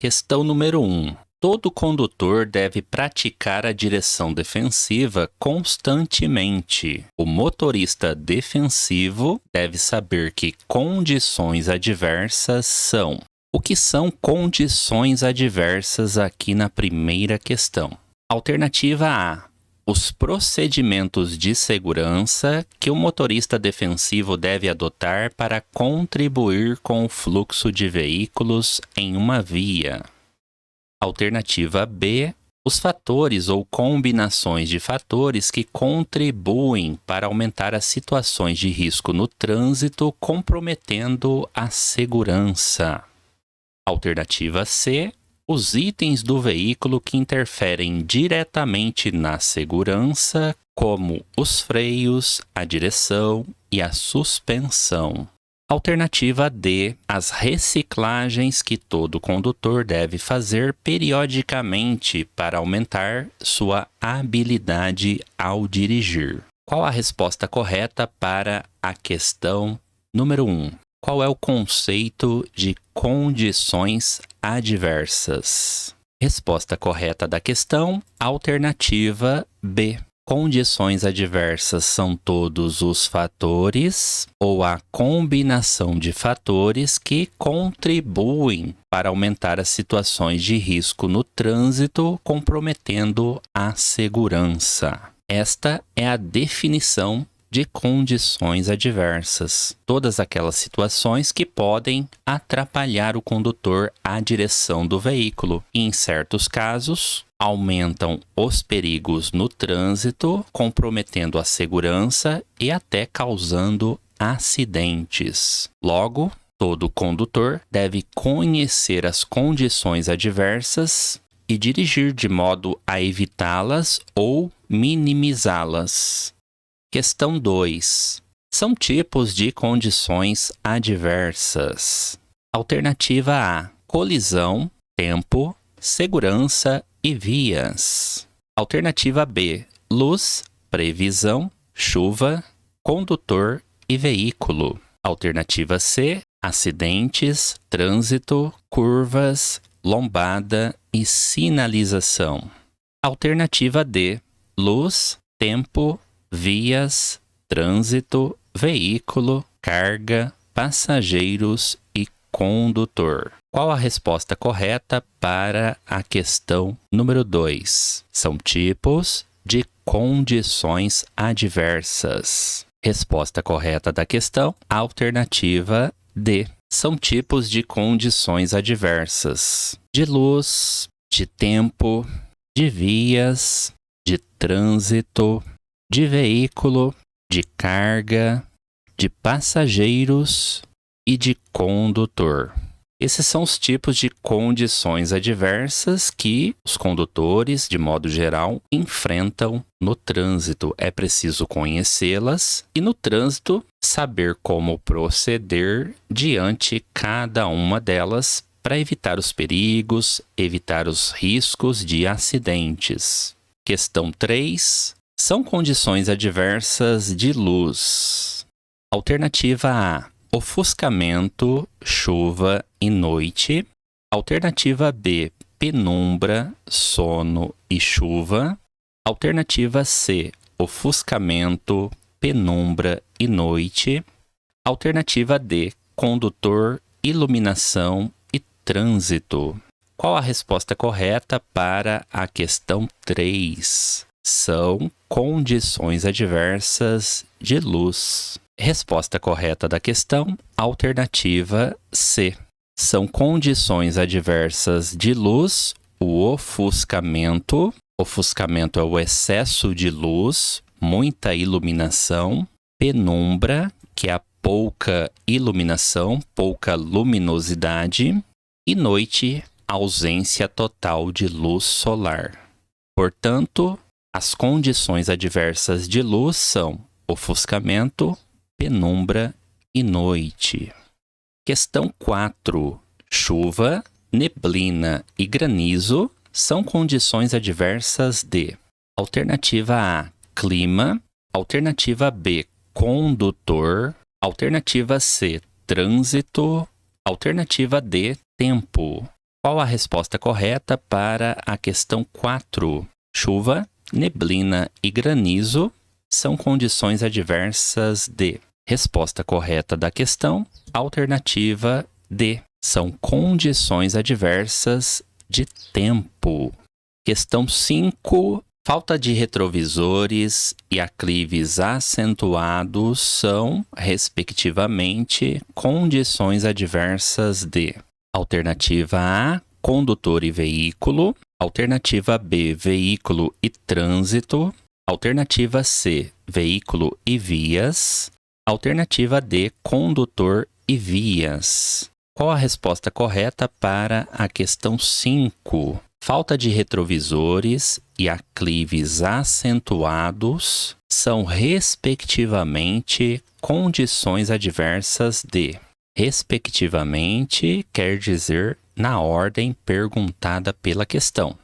Questão número 1. Todo condutor deve praticar a direção defensiva constantemente. O motorista defensivo deve saber que condições adversas são. O que são condições adversas aqui na primeira questão? Alternativa A. Os procedimentos de segurança que o motorista defensivo deve adotar para contribuir com o fluxo de veículos em uma via. Alternativa B. Os fatores ou combinações de fatores que contribuem para aumentar as situações de risco no trânsito, comprometendo a segurança. Alternativa C. Os itens do veículo que interferem diretamente na segurança, como os freios, a direção e a suspensão. Alternativa D. As reciclagens que todo condutor deve fazer periodicamente para aumentar sua habilidade ao dirigir. Qual a resposta correta para a questão número 1? Qual é o conceito de condições adversas? Resposta correta da questão, alternativa B. Condições adversas são todos os fatores ou a combinação de fatores que contribuem para aumentar as situações de risco no trânsito, comprometendo a segurança. Esta é a definição de condições adversas. Todas aquelas situações que podem atrapalhar o condutor à direção do veículo e, em certos casos, aumentam os perigos no trânsito, comprometendo a segurança e até causando acidentes. Logo, todo condutor deve conhecer as condições adversas e dirigir de modo a evitá-las ou minimizá-las. Questão 2. São tipos de condições adversas. Alternativa A. Colisão, tempo, segurança e vias. Alternativa B. Luz, previsão, chuva, condutor e veículo. Alternativa C. Acidentes, trânsito, curvas, lombada e sinalização. Alternativa D. Luz, tempo, vias, trânsito, veículo, carga, passageiros e condutor. Qual a resposta correta para a questão número 2? São tipos de condições adversas. Resposta correta da questão, alternativa D. São tipos de condições adversas: de luz, de tempo, de vias, de trânsito, de veículo, de carga, de passageiros e de condutor. Esses são os tipos de condições adversas que os condutores, de modo geral, enfrentam no trânsito. É preciso conhecê-las e, no trânsito, saber como proceder diante cada uma delas para evitar os perigos, evitar os riscos de acidentes. Questão 3. São condições adversas de luz. Alternativa A. Ofuscamento, chuva e noite. Alternativa B. Penumbra, sono e chuva. Alternativa C. Ofuscamento, penumbra e noite. Alternativa D. Condutor, iluminação e trânsito. Qual a resposta correta para a questão 3? São condições adversas de luz. Resposta correta da questão, alternativa C. São condições adversas de luz o ofuscamento. Ofuscamento é o excesso de luz, muita iluminação. Penumbra, que é a pouca iluminação, pouca luminosidade. E noite, ausência total de luz solar. Portanto, as condições adversas de luz são ofuscamento, penumbra e noite. Questão 4. Chuva, neblina e granizo são condições adversas de: alternativa A, clima; alternativa B, condutor; alternativa C, trânsito; alternativa D, tempo. Qual a resposta correta para a questão 4? Chuva, neblina e granizo são condições adversas de. Resposta correta da questão, alternativa D. São condições adversas de tempo. Questão 5. Falta de retrovisores e aclives acentuados são, respectivamente, condições adversas de. Alternativa A, condutor e veículo. Alternativa B, veículo e trânsito. Alternativa C, veículo e vias. Alternativa D, condutor e vias. Qual a resposta correta para a questão 5? Falta de retrovisores e aclives acentuados são, respectivamente, condições adversas de. Respectivamente quer dizer na ordem perguntada pela questão.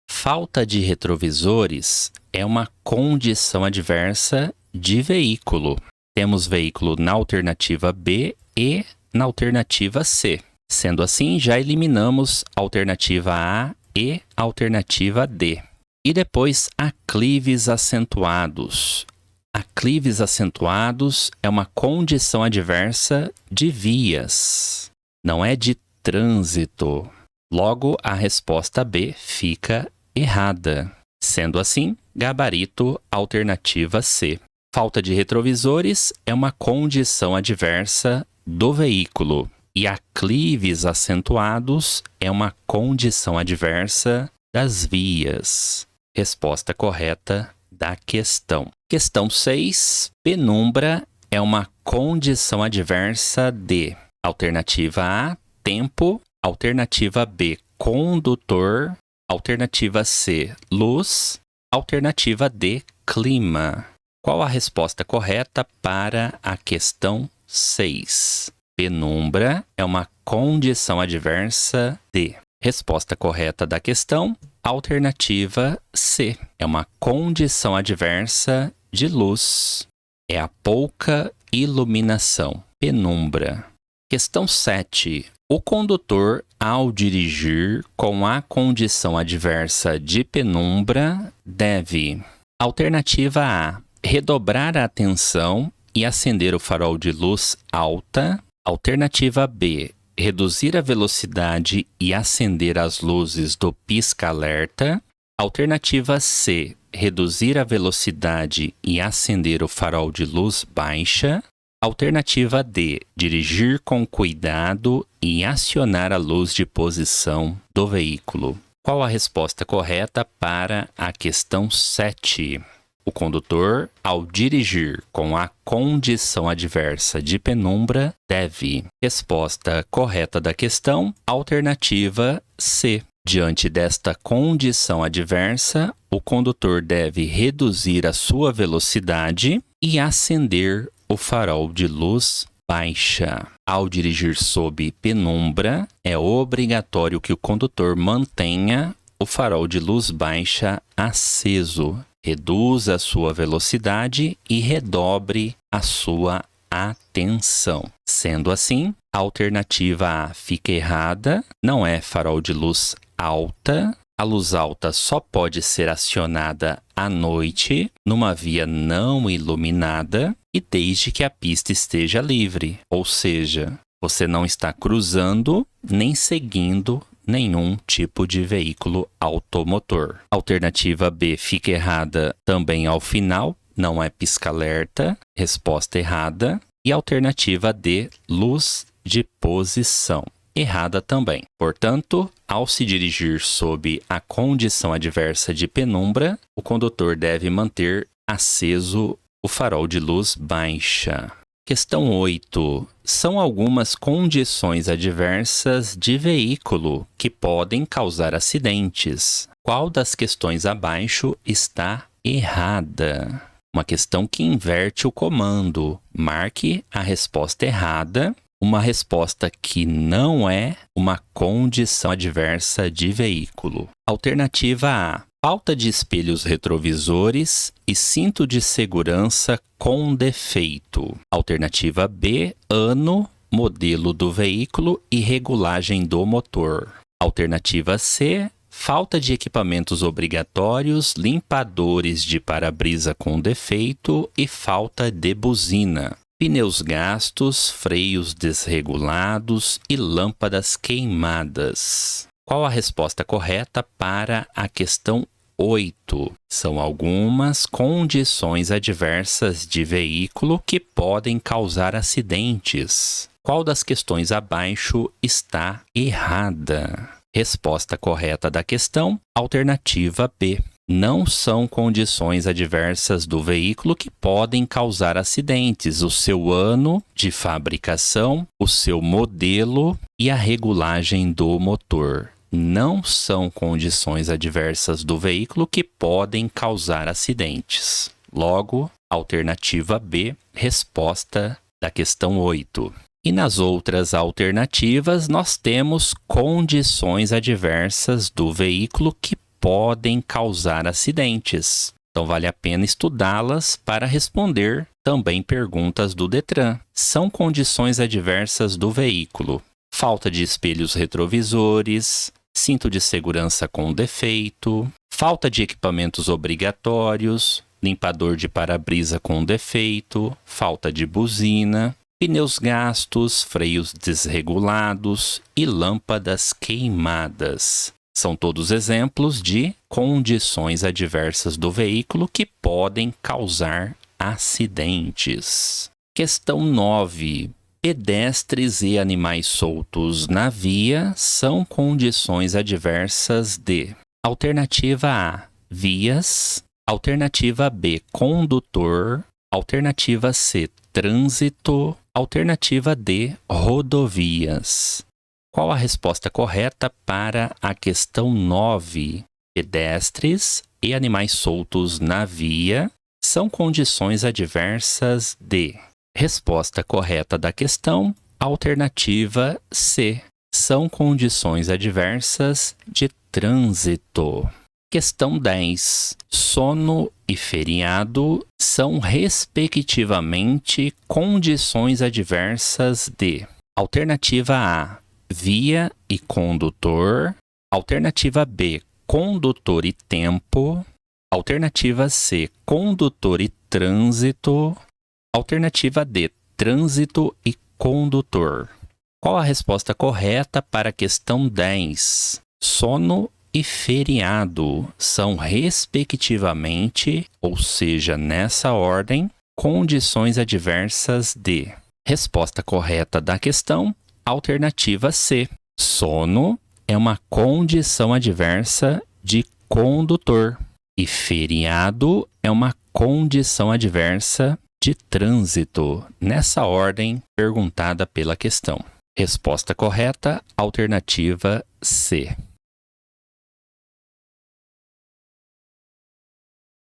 Falta de retrovisores é uma condição adversa de veículo. Temos veículo na alternativa B e na alternativa C. Sendo assim, já eliminamos a alternativa A e a alternativa D. E depois, aclives acentuados. Aclives acentuados é uma condição adversa de vias, não é de trânsito. Logo, a resposta B fica errada. Sendo assim, gabarito alternativa C. Falta de retrovisores é uma condição adversa do veículo e aclives acentuados é uma condição adversa das vias. Resposta correta da questão. Questão 6. Penumbra é uma condição adversa de. Alternativa A, tempo. Alternativa B, condutor. Alternativa C, luz. Alternativa D, clima. Qual a resposta correta para a questão 6? Penumbra é uma condição adversa de. Resposta correta da questão, alternativa C. É uma condição adversa de luz. É a pouca iluminação. Penumbra. Questão 7. O condutor, ao dirigir com a condição adversa de penumbra, deve. Alternativa A. Redobrar a atenção e acender o farol de luz alta. Alternativa B. Reduzir a velocidade e acender as luzes do pisca-alerta. Alternativa C. Reduzir a velocidade e acender o farol de luz baixa. Alternativa D. Dirigir com cuidado e acionar a luz de posição do veículo. Qual a resposta correta para a questão 7? O condutor, ao dirigir com a condição adversa de penumbra, deve. Resposta correta da questão, alternativa C. Diante desta condição adversa, o condutor deve reduzir a sua velocidade e acender o farol de luz baixa. Ao dirigir sob penumbra, é obrigatório que o condutor mantenha o farol de luz baixa aceso. Reduza a sua velocidade e redobre a sua atenção. Sendo assim, a alternativa A fica errada, não é farol de luz alta. A luz alta só pode ser acionada à noite, numa via não iluminada e desde que a pista esteja livre, ou seja, você não está cruzando nem seguindo nenhum tipo de veículo automotor. Alternativa B fica errada também ao final, não é pisca-alerta, resposta errada. E alternativa D, luz de posição, errada também. Portanto, ao se dirigir sob a condição adversa de penumbra, o condutor deve manter aceso o farol de luz baixa. Questão 8. São algumas condições adversas de veículo que podem causar acidentes. Qual das questões abaixo está errada? Uma questão que inverte o comando. Marque a resposta errada. Uma resposta que não é uma condição adversa de veículo. Alternativa A. Falta de espelhos retrovisores e cinto de segurança com defeito. Alternativa B. Ano, modelo do veículo e regulagem do motor. Alternativa C, falta de equipamentos obrigatórios, limpadores de para-brisa com defeito e falta de buzina. Pneus gastos, freios desregulados e lâmpadas queimadas. Qual a resposta correta para a questão 8? São algumas condições adversas de veículo que podem causar acidentes. Qual das questões abaixo está errada? Resposta correta da questão, alternativa B. Não são condições adversas do veículo que podem causar acidentes, o seu ano de fabricação, o seu modelo e a regulagem do motor. Não são condições adversas do veículo que podem causar acidentes. Logo, alternativa B, resposta da questão 8. E nas outras alternativas, nós temos condições adversas do veículo que podem causar acidentes. Então, vale a pena estudá-las para responder também perguntas do Detran. São condições adversas do veículo: falta de espelhos retrovisores, cinto de segurança com defeito, falta de equipamentos obrigatórios, limpador de para-brisa com defeito, falta de buzina, pneus gastos, freios desregulados e lâmpadas queimadas. São todos exemplos de condições adversas do veículo que podem causar acidentes. Questão 9. Pedestres e animais soltos na via são condições adversas de: alternativa A, vias; alternativa B, condutor; alternativa C, trânsito; alternativa D, rodovias. Qual a resposta correta para a questão 9? Pedestres e animais soltos na via são condições adversas de: resposta correta da questão, alternativa C. São condições adversas de trânsito. Questão 10. Sono e feriado são, respectivamente, condições adversas de: alternativa A, via e condutor; alternativa B, condutor e tempo; alternativa C, condutor e trânsito; alternativa D, trânsito e condutor. Qual a resposta correta para a questão 10? Sono e feriado são, respectivamente, ou seja, nessa ordem, condições adversas de: resposta correta da questão, alternativa C. Sono é uma condição adversa de condutor e feriado é uma condição adversa de trânsito, nessa ordem perguntada pela questão. Resposta correta, alternativa C.